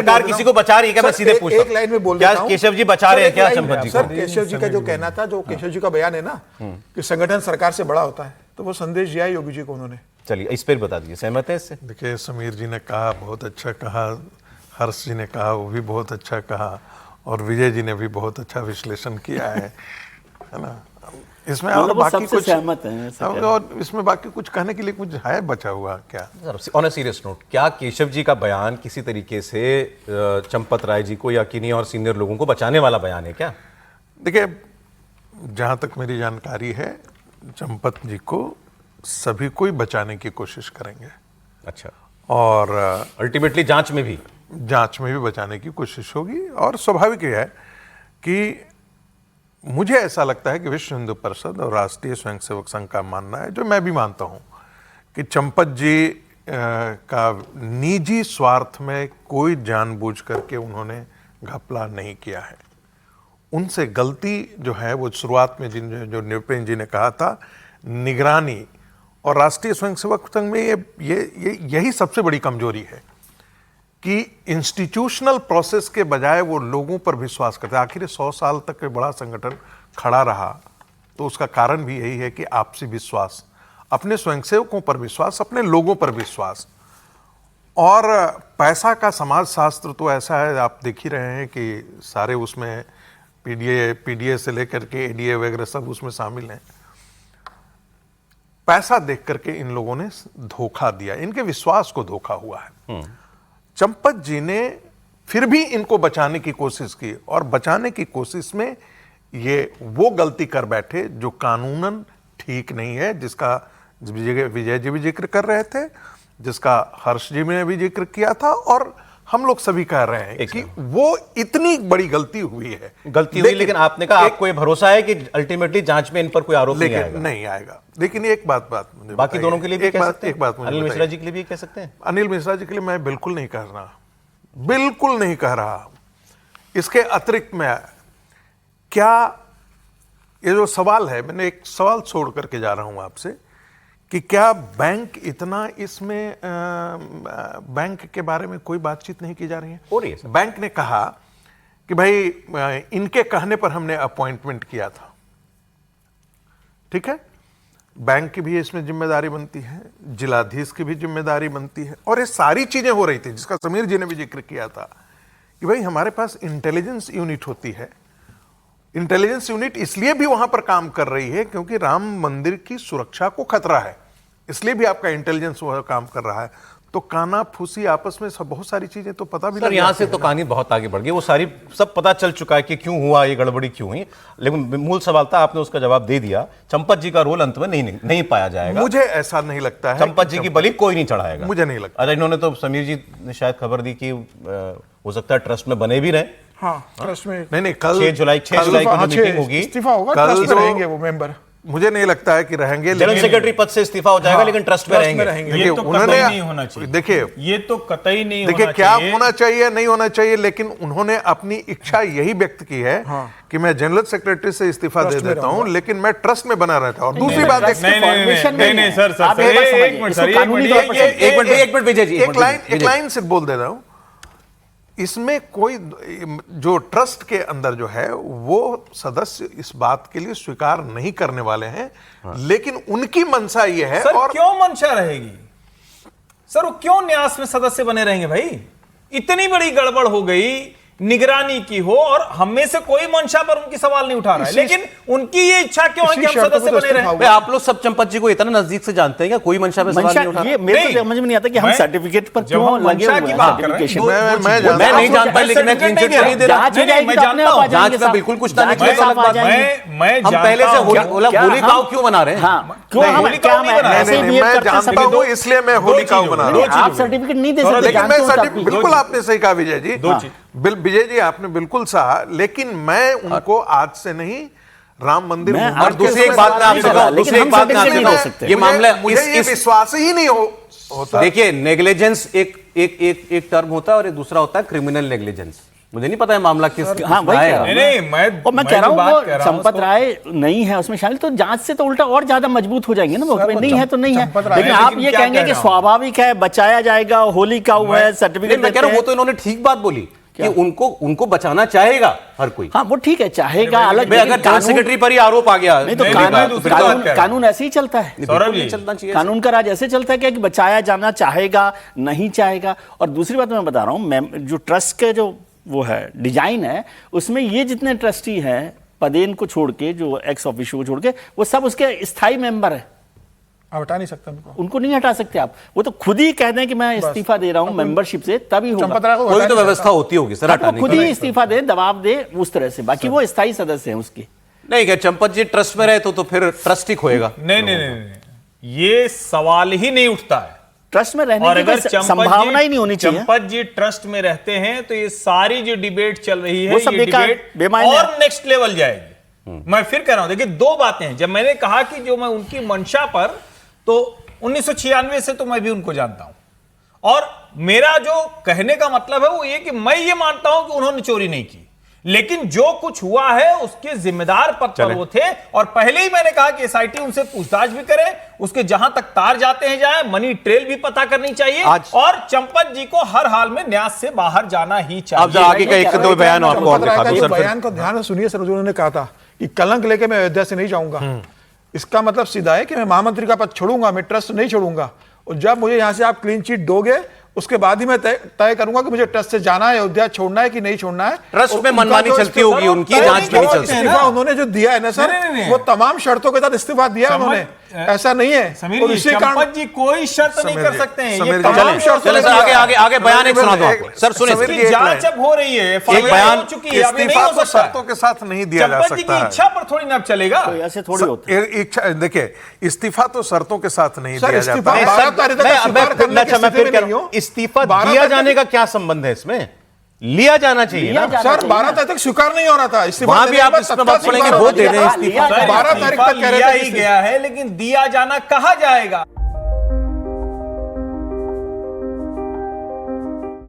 सरकार किसी को बचा रही है क्या? मैं सीधे पूछता हूं, एक लाइन में बोल क्या देता हूं। केशव जी बचा रहे हैं क्या चंपत जी सर, को? केशव जी का जो कहना था, जो केशव जी का बयान है ना कि संगठन सरकार से बड़ा होता है, तो वो संदेश दिया है योगी जी को उन्होंने। चलिए इस पर बता दीजिए, सहमत है इससे? देखिए, समीर जी ने कहा, बहुत अच्छा कहा, हर्ष जी ने कहा, वो भी बहुत अच्छा कहा, और विजय जी ने भी बहुत अच्छा विश्लेषण किया है ना। इसमें और बाकी कुछ सहमत हैं, और इसमें बाकी कुछ कहने के लिए कुछ है बचा हुआ क्या? ऑन अ सीरियस नोट, क्या केशव जी का बयान किसी तरीके से चंपत राय जी को या किन्हीं और सीनियर लोगों को बचाने वाला बयान है क्या? देखिए, जहाँ तक मेरी जानकारी है, चंपत जी को सभी को ही बचाने की कोशिश करेंगे। अच्छा, और अल्टीमेटली जांच में भी बचाने की कोशिश होगी। और स्वाभाविक है कि मुझे ऐसा लगता है कि विश्व हिंदू परिषद और राष्ट्रीय स्वयंसेवक संघ का मानना है, जो मैं भी मानता हूं, कि चंपत जी का निजी स्वार्थ में कोई जानबूझ करके उन्होंने घपला नहीं किया है। उनसे गलती जो है वो शुरुआत में जो निरपेंद्र जी ने कहा था, निगरानी, और राष्ट्रीय स्वयंसेवक संघ में यही सबसे बड़ी कमजोरी है कि इंस्टीट्यूशनल प्रोसेस के बजाय वो लोगों पर विश्वास करते हैं। आखिर 100 साल तक बड़ा संगठन खड़ा रहा, तो उसका कारण भी यही है कि आपसी विश्वास, अपने स्वयंसेवकों पर विश्वास, अपने लोगों पर विश्वास। और पैसा का समाजशास्त्र तो ऐसा है, आप देख ही रहे हैं कि सारे उसमें पीडीए से लेकर के एडीए वगैरह सब उसमें शामिल हैं। पैसा देख करके इन लोगों ने धोखा दिया, इनके विश्वास को धोखा हुआ है। चंपत जी ने फिर भी इनको बचाने की कोशिश की, और बचाने की कोशिश में ये वो गलती कर बैठे जो कानूनन ठीक नहीं है, जिसका विजय जी भी जिक्र कर रहे थे, जिसका हर्ष जी ने भी जिक्र किया था, और हम लोग सभी कह रहे हैं कि वो इतनी बड़ी गलती हुई है। लेकिन आपने कहा आपको ये भरोसा है कि अल्टीमेटली जांच में इन पर कोई आरोप नहीं आएगा। लेकिन एक बात मुझे बाकी दोनों के लिए भी कह सकते हैं। एक बात अनिल मिश्रा जी के लिए भी कह सकते हैं। अनिल मिश्रा जी के लिए मैं बिल्कुल नहीं कह रहा, बिल्कुल नहीं कह रहा। इसके अतिरिक्त में क्या, ये जो सवाल है, मैंने एक सवाल छोड़ करके जा रहा हूं आपसे, कि क्या बैंक इतना इसमें बैंक के बारे में कोई बातचीत नहीं की जा रही है? हो रही है। बैंक ने कहा कि भाई इनके कहने पर हमने अपॉइंटमेंट किया था। ठीक है, बैंक की भी इसमें जिम्मेदारी बनती है, जिलाधीश की भी जिम्मेदारी बनती है, और ये सारी चीजें हो रही थी, जिसका समीर जी ने भी जिक्र किया था कि भाई हमारे पास इंटेलिजेंस यूनिट होती है। इंटेलिजेंस यूनिट इसलिए भी वहां पर काम कर रही है क्योंकि राम मंदिर की सुरक्षा को खतरा है, इसलिए भी आपका इंटेलिजेंस वह काम कर रहा है। तो काना फूसी आपस में सब बहुत सारी चीजें तो पता भी सर, यहां से तो कहानी बहुत आगे बढ़ गई, वो सारी सब पता चल चुका है कि क्यों हुआ, ये गड़बड़ी क्यों हुई। लेकिन मूल सवाल था, आपने उसका जवाब दे दिया। चंपत जी का रोल अंत में नहीं पाया जाएगा। मुझे ऐसा नहीं लगता है। चंपत जी की बलि कोई नहीं चढ़ाएगा, मुझे नहीं लगता। अरे इन्होंने तो, समीर जी ने शायद खबर दी कि हो सकता है ट्रस्ट में बने भी रहे। हाँ, ट्रस्ट में नहीं, कल 6 जुलाई को जो मीटिंग होगी, इस्तीफा होगा, ट्रस्ट में रहेंगे वो मेंबर। मुझे नहीं लगता है कि रहेंगे, जनरल सेक्रेटरी पद से इस्तीफा हो जाएगा, लेकिन ट्रस्ट में रहेंगे। ये तो कतई नहीं होना चाहिए। देखिए, ये तो कतई नहीं होना देखिए क्या होना चाहिए, नहीं होना चाहिए, लेकिन उन्होंने अपनी इच्छा यही व्यक्त की है कि मैं जनरल सेक्रेटरी से इस्तीफा दे देता हूं, लेकिन मैं ट्रस्ट में बना रहता हूं। और दूसरी बात, नहीं सर, एक मिनट विजय जी, एक लाइन से बोल दे रहा हूं। इसमें कोई, जो ट्रस्ट के अंदर जो है वो सदस्य इस बात के लिए स्वीकार नहीं करने वाले हैं, लेकिन उनकी मंशा ये है। सर, और क्यों मंशा रहेगी सर? वो क्यों न्यास में सदस्य बने रहेंगे भाई? इतनी बड़ी गड़बड़ हो गई, निगरानी की हो, और हम में से कोई मंशा पर उनकी सवाल नहीं उठा रहा है, लेकिन उनकी ये इच्छा क्यों है कि हम सदस्य बने रहे? आप लोग सब चंपत जी को इतना नजदीक से जानते हैं क्या? कोई मंशा पे सवाल नहीं उठा रहा? ये मेरे को समझ में नहीं आता कि हम सर्टिफिकेट पर क्यों लगे हुए हैं। मैं नहीं जानता, लेकिन मैं क्लीन चिट नहीं दे रहा। जांच का बिल्कुल कुछ नहीं, हम पहले से होलिकाओ क्यों बना रहे हैं? मैं जानता हूं, इसलिए मैं होलिकाओ बना रहा हूं। आप सर्टिफिकेट नहीं दे सकते, लेकिन मैं बिल्कुल, आपने सही कहा विजय जी, विजय जी आपने बिल्कुल सहा, लेकिन मैं उनको आज से नहीं, राम मंदिर, और दूसरी एक बात मैं आपसे कहूं, दूसरी एक बात मैं आपसे कहूं, ये मामला, मुझे ये विश्वास ही नहीं होता। देखिए, नेग्लिजेंस एक टर्म होता है, और एक दूसरा होता है क्रिमिनल नेग्लिजेंस। मुझे नहीं पता है मामला किस हाँ, वही आएगा। कह नहीं मैं कह रहा हूँ बात वो कह रहा हूं संपत उसको- राय नहीं है उसमें शामिल, तो जांच से तो उल्टा और ज्यादा मजबूत हो जाएंगे ना वो, सर, नहीं है तो नहीं है। चंपत राय- लेकिन आप लेकिन ये क्या कहेंगे कह कि रहा हूं? स्वाभाविक है, बचाया जाएगा, होली का हुआ है, नहीं, सर्टिफिकेट मैं कह रहा हूं वो तो इन्होंने ठीक बात बोली कि उनको बचाना चाहेगा हर कोई। हाँ वो ठीक है, चाहेगा अलग, भाई अगर जनरल सेक्रेटरी पर ही आरोप आ गया नहीं तो नहीं, कानून मैं दूसरी बात कानून कह रहा हूं। कानून ऐसे ही चलता है, सौरभ बिल्कुल जी, नहीं चलना चाहिए। कानून का राज ऐसे चलता है कि बचाया जाना चाहेगा, नहीं चाहेगा। और दूसरी बात मैं बता रहा हूँ, जो ट्रस्ट के जो वो है डिजाइन है, उसमें ये जितने ट्रस्टी हैं पदेन को छोड़ के, जो एक्स ऑफिशियो को छोड़ के, वो सब उसके स्थायी मेंबर है, आप हटा नहीं सकते उनको। उनको नहीं हटा सकते आप। वो तो खुद ही कह दें कि मैं इस्तीफा दे रहा हूं मेंबरशिप से, तभी होगा। चंपत राय को कोई हटा तो नहीं व्यवस्था होती होगी सर हाँ, तो हटाने खुद की। ही इस्तीफा दे, दबाव दे उस तरह से, बाकी वो स्थायी सदस्य हैं उसके। नहीं क्या चंपत जी ट्रस्ट में रहे तो फिर ट्रस्ट ही खोएगा। नहीं, ये सवाल ही नहीं उठता है। ट्रस्ट में रहने और की अगर कोई संभावना ही नहीं होनी चाहिए। चंपत जी ट्रस्ट में रहते हैं तो ये सारी जो डिबेट चल रही है, वो सब ये बेकार, डिबेट बेमायने और है। नेक्स्ट लेवल जाएगी। मैं फिर कह रहा हूं, देखिए दो बातें हैं। जब मैंने कहा कि जो मैं उनकी मंशा पर, तो 1996 से तो मैं भी उनको जानता हूं, और मेरा जो कहने का मतलब है वो ये कि मैं ये मानता हूं कि उन्होंने चोरी नहीं की, लेकिन जो कुछ हुआ है उसके जिम्मेदार पद पर वो थे। और पहले ही मैंने कहा कि एसआईटी उनसे पूछताछ भी करे, उसके जहां तक तार जाते हैं जाए, मनी ट्रेल भी पता करनी चाहिए, और चंपत जी को हर हाल में न्यास से बाहर जाना ही चाहिए। अब आगे का एक दो बयान आपको और चंपत राय दिखा का दूं जो सर फिर। बयान को ध्यान से सुनिए सर, जो उन्होंने कहा था कि कलंक लेके मैं अयोध्या से नहीं जाऊंगा, इसका मतलब सीधा है कि मैं महामंत्री का पद छोड़ूंगा, मैं ट्रस्ट नहीं छोड़ूंगा, और जब मुझे यहां से आप क्लीन चिट दोगे उसके बाद ही मैं तय करूंगा कि मुझे ट्रस्ट से जाना है, अयोध्या छोड़ना है कि नहीं छोड़ना है। ट्रस्ट और में उनका मनमानी जो चलती इस्तीफा- होगी, उनकी नहीं, जांच भी नहीं जो चलती। इस्तीफा उन्होंने जो दिया है ना सर, नहीं। वो तमाम शर्तों के साथ इस्तीफा दिया है उन्होंने, ऐसा नहीं है। समीर और जी, इसी कारण चंपत जी कोई शर्त नहीं समीर कर जी, सकते हैं, ये समीर जी, तमाम चलें, शर्तें चलें सर लगी आगे है। आगे बयान एक सुना दो एक- आपको सर सुनिए। समीर जी, इसकी एक जांच लाइन। अब हो रही है, बयान हो चुकी है, अब ये नहीं इस्तीफा हो तो सकता। शर्तों के साथ नहीं दिया जा चंपत जी सकता की है। इच्छा पर थोड़ी ना अब चलेगा। तो ऐसे थोड़ी होता है। इच्छा देखिए, इस्तीफा तो शर्तों के साथ नहीं सर, दिया इस्तीफा जाता है। 12 तारीख तक स्वीकार करने की मैं स्थिति फिर में कह नहीं रहा हूं। हूं, इस्तीफा 12 दिया तारीख जाने का क्या संबंध है इसमें? लिया जाना चाहिए लिया ना। जाना सर चाहिए 12 ना। तारीख तक स्वीकार नहीं हो रहा था इस्तीफा वहां देने भी के आप बाद इसमें तत्काल बात पढ़ेंगे, स्वीकार वो हो दे गया। दें इस्तीफा। 12 तारीख तक कह रहे लिया थे ही कि गया है, लेकिन दिया जाना कहा जाएगा।